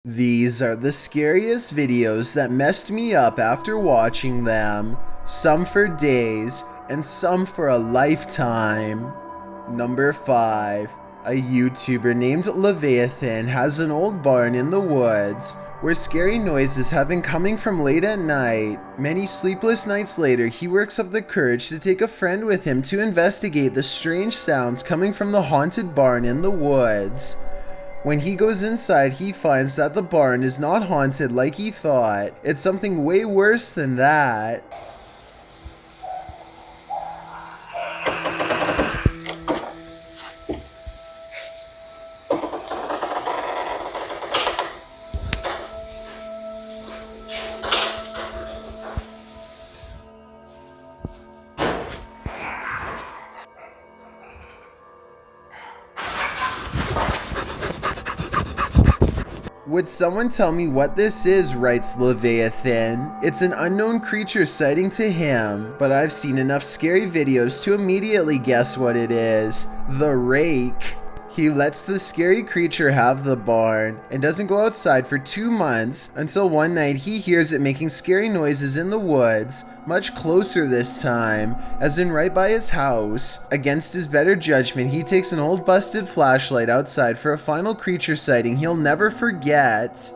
These are the scariest videos that messed me up after watching them, some for days and some for a lifetime. Number 5. A YouTuber named Leviathan has an old barn in the woods where scary noises have been coming from late at night. Many sleepless nights later, he works up the courage to take a friend with him to investigate the strange sounds coming from the haunted barn in the woods. When he goes inside, he finds that the barn is not haunted like he thought. It's something way worse than that. Would someone tell me what this is, writes Leviathan. It's an unknown creature sighting to him, but I've seen enough scary videos to immediately guess what it is. The Rake. He lets the scary creature have the barn and doesn't go outside for 2 months until one night he hears it making scary noises in the woods, much closer this time, as in right by his house. Against his better judgment, he takes an old busted flashlight outside for a final creature sighting he'll never forget.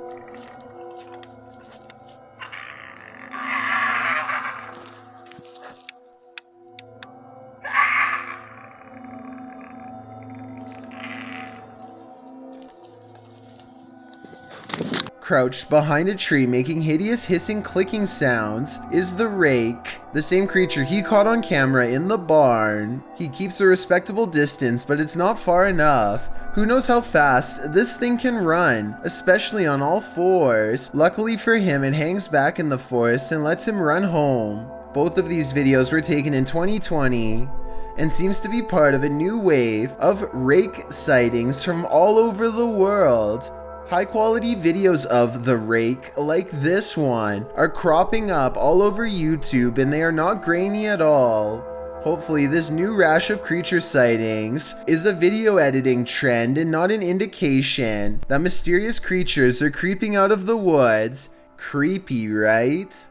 Crouched behind a tree making hideous hissing clicking sounds is the Rake, the same creature he caught on camera in the barn. He keeps a respectable distance, but it's not far enough. Who knows how fast this thing can run, especially on all fours. Luckily for him, it hangs back in the forest and lets him run home. Both of these videos were taken in 2020 and seems to be part of a new wave of Rake sightings from all over the world. High quality videos of the Rake, like this one, are cropping up all over YouTube and they are not grainy at all. Hopefully this new rash of creature sightings is a video editing trend and not an indication that mysterious creatures are creeping out of the woods. Creepy, right?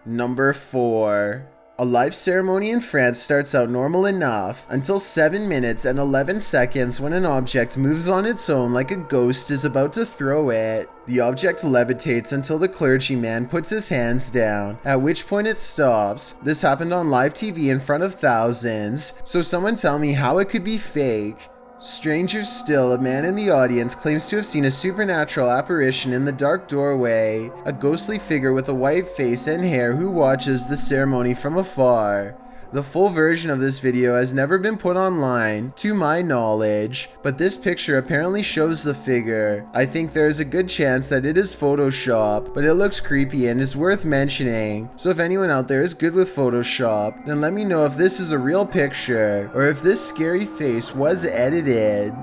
Number 4. A live ceremony in France starts out normal enough until 7 minutes and 11 seconds when an object moves on its own like a ghost is about to throw it. The object levitates until the clergyman puts his hands down, at which point it stops. This happened on live TV in front of thousands, so someone tell me how it could be fake. Stranger still, a man in the audience claims to have seen a supernatural apparition in the dark doorway, a ghostly figure with a white face and hair who watches the ceremony from afar. The full version of this video has never been put online, to my knowledge, but this picture apparently shows the figure. I think there is a good chance that it is Photoshop, but it looks creepy and is worth mentioning. So if anyone out there is good with Photoshop, then let me know if this is a real picture, or if this scary face was edited.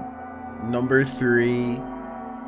Number 3.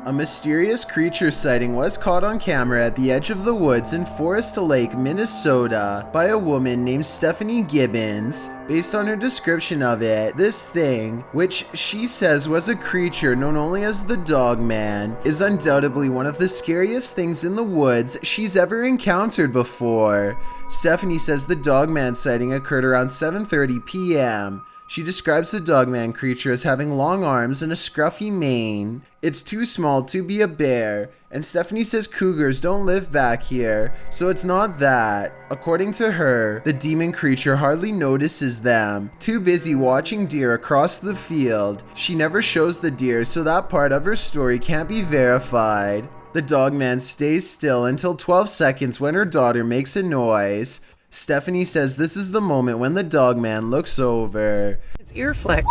A mysterious creature sighting was caught on camera at the edge of the woods in Forest Lake, Minnesota by a woman named Stephanie Gibbons. Based on her description of it, this thing, which she says was a creature known only as the Dog Man, is undoubtedly one of the scariest things in the woods she's ever encountered before. Stephanie says the Dog Man sighting occurred around 7:30 p.m. She describes the Dogman creature as having long arms and a scruffy mane. It's too small to be a bear, and Stephanie says cougars don't live back here, so it's not that. According to her, the demon creature hardly notices them, too busy watching deer across the field. She never shows the deer, so that part of her story can't be verified. The Dogman stays still until 12 seconds when her daughter makes a noise. Stephanie says this is the moment when the Dogman looks over. It's ear flick.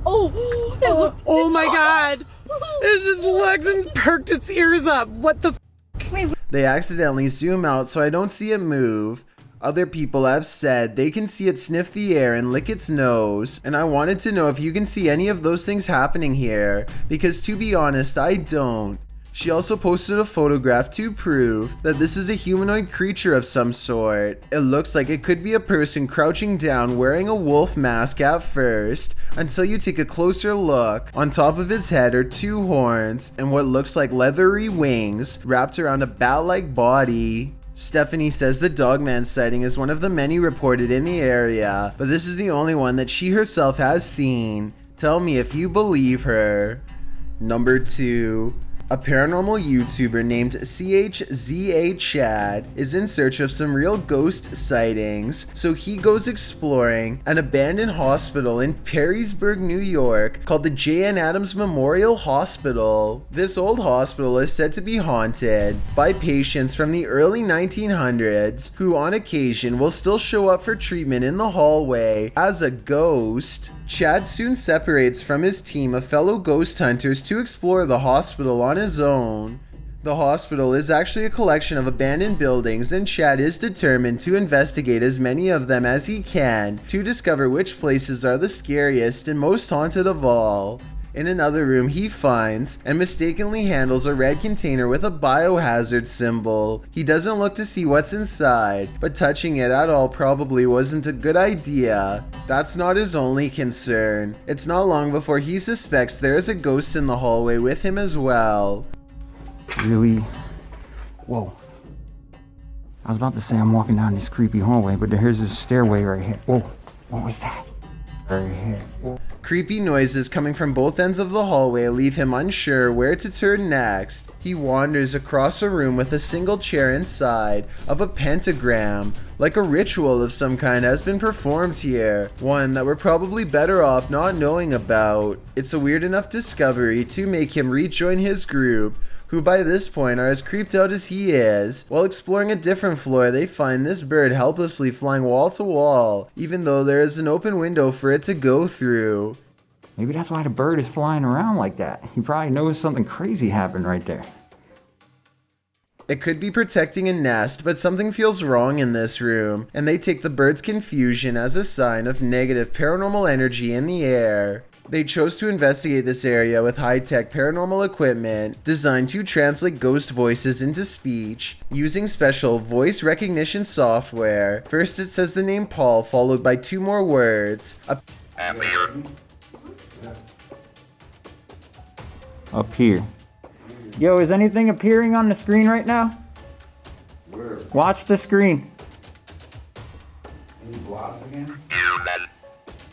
Oh my god. It just looks and perked its ears up. What the f? They accidentally zoom out so I don't see it move. Other people have said they can see it sniff the air and lick its nose, and I wanted to know if you can see any of those things happening here, because to be honest, I don't. She also posted a photograph to prove that this is a humanoid creature of some sort. It looks like it could be a person crouching down wearing a wolf mask at first, until you take a closer look. On top of his head are two horns and what looks like leathery wings wrapped around a bat-like body. Stephanie says the Dogman sighting is one of the many reported in the area, but this is the only one that she herself has seen. Tell me if you believe her. Number 2. A paranormal YouTuber named jdgehlert is in search of some real ghost sightings, so he goes exploring an abandoned hospital in Perrysburg, New York called the J.N. Adams Memorial Hospital. This old hospital is said to be haunted by patients from the early 1900s who on occasion will still show up for treatment in the hallway as a ghost. Chad soon separates from his team of fellow ghost hunters to explore the hospital on his own. The hospital is actually a collection of abandoned buildings, and Chad is determined to investigate as many of them as he can to discover which places are the scariest and most haunted of all. In another room, he finds and mistakenly handles a red container with a biohazard symbol. He doesn't look to see what's inside, but touching it at all probably wasn't a good idea. That's not his only concern. It's not long before he suspects there is a ghost in the hallway with him as well. Really? Whoa. I was about to say I'm walking down this creepy hallway, but here's this stairway right here. Whoa, what was that? Right here. Whoa. Creepy noises coming from both ends of the hallway leave him unsure where to turn next. He wanders across a room with a single chair inside of a pentagram, like a ritual of some kind has been performed here, one that we're probably better off not knowing about. It's a weird enough discovery to make him rejoin his group, who by this point are as creeped out as he is. While exploring a different floor, they find this bird helplessly flying wall to wall, even though there is an open window for it to go through. Maybe that's why the bird is flying around like that. He probably knows something crazy happened right there. It could be protecting a nest, but something feels wrong in this room, and they take the bird's confusion as a sign of negative paranormal energy in the air. They chose to investigate this area with high-tech paranormal equipment designed to translate ghost voices into speech using special voice recognition software. First it says the name Paul, followed by two more words. Up here. Yo, is anything appearing on the screen right now? Where? Watch the screen. Any blobs again?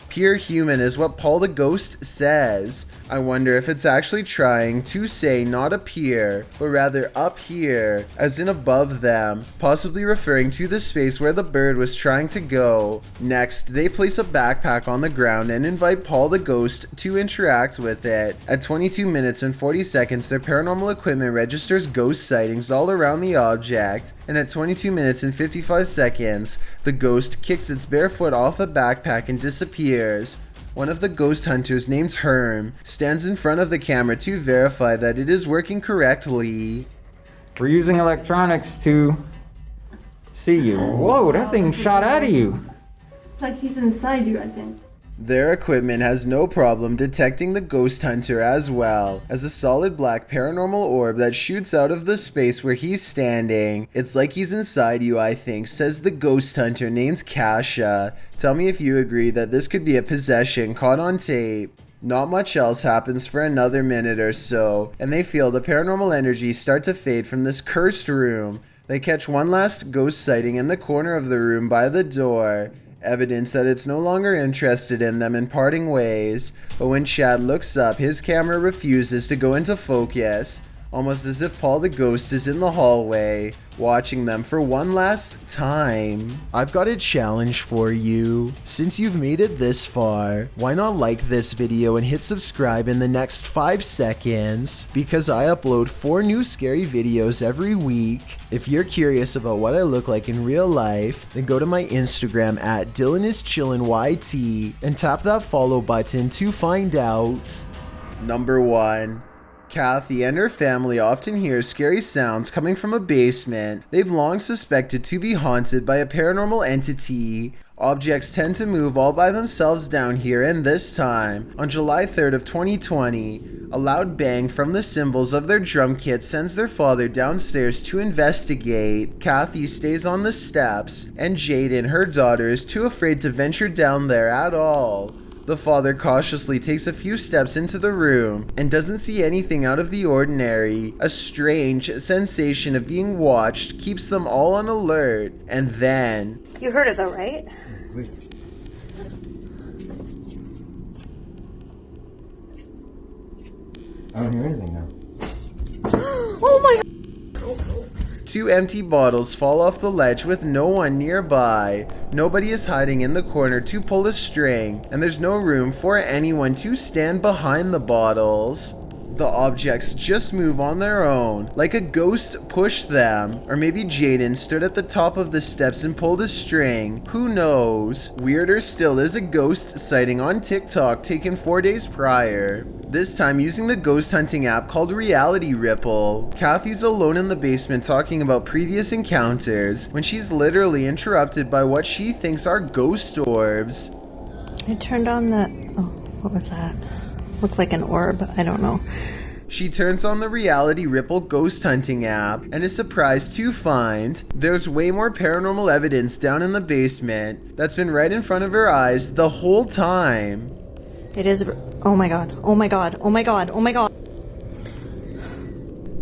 Pure human is what Paul the Ghost says. I wonder if it's actually trying to say not appear, but rather up here, as in above them, possibly referring to the space where the bird was trying to go. Next, they place a backpack on the ground and invite Paul the Ghost to interact with it. At 22 minutes and 40 seconds, their paranormal equipment registers ghost sightings all around the object, and at 22 minutes and 55 seconds, the ghost kicks its bare foot off the backpack and disappears. One of the ghost hunters, named Herm, stands in front of the camera to verify that it is working correctly. We're using electronics to see you. Whoa, that thing shot out of you. It's like he's inside you, I think. Their equipment has no problem detecting the ghost hunter as well as a solid black paranormal orb that shoots out of the space where he's standing. It's like he's inside you, I think, says the ghost hunter named Kasha. Tell me if you agree that this could be a possession caught on tape. Not much else happens for another minute or so, and they feel the paranormal energy start to fade from this cursed room. They catch one last ghost sighting in the corner of the room by the door, evidence that it's no longer interested in them in parting ways. But when Chad looks up, his camera refuses to go into focus, almost as if Paul the Ghost is in the hallway, watching them for one last time. I've got a challenge for you. Since you've made it this far, why not like this video and hit subscribe in the next 5 seconds? Because I upload 4 new scary videos every week. If you're curious about what I look like in real life, then go to my Instagram at DylanIsChillinYT and tap that follow button to find out. Number 1. Kathy and her family often hear scary sounds coming from a basement they've long suspected to be haunted by a paranormal entity. Objects tend to move all by themselves down here, and this time, on July 3rd of 2020, a loud bang from the cymbals of their drum kit sends their father downstairs to investigate. Kathy stays on the steps, and Jaden, her daughter, is too afraid to venture down there at all. The father cautiously takes a few steps into the room and doesn't see anything out of the ordinary. A strange sensation of being watched keeps them all on alert, and then... You heard it though, right? I don't hear anything now. Oh my god! Two empty bottles fall off the ledge with no one nearby. Nobody is hiding in the corner to pull a string, and there's no room for anyone to stand behind the bottles. The objects just move on their own, like a ghost pushed them, or maybe Jaden stood at the top of the steps and pulled a string. Who knows? Weirder still is a ghost sighting on TikTok taken 4 days prior. This time using the ghost hunting app called Reality Ripple. Kathy's alone in the basement talking about previous encounters when she's literally interrupted by what she thinks are ghost orbs. I turned on the... Oh, what was that? Looked like an orb. I don't know. She turns on the Reality Ripple ghost hunting app and is surprised to find there's way more paranormal evidence down in the basement that's been right in front of her eyes the whole time. It is... Oh my god. Oh my god. Oh my god. Oh my god.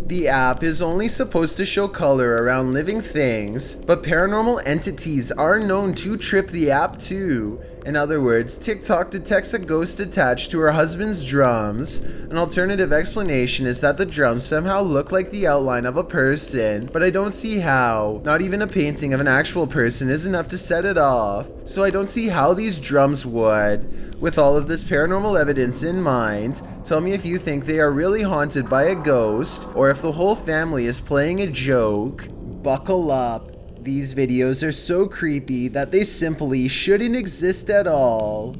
The app is only supposed to show color around living things, but paranormal entities are known to trip the app too. In other words, TikTok detects a ghost attached to her husband's drums. An alternative explanation is that the drums somehow look like the outline of a person, but I don't see how. Not even a painting of an actual person is enough to set it off, so I don't see how these drums would. With all of this paranormal evidence in mind, tell me if you think they are really haunted by a ghost, or if the whole family is playing a joke. Buckle up. These videos are so creepy that they simply shouldn't exist at all.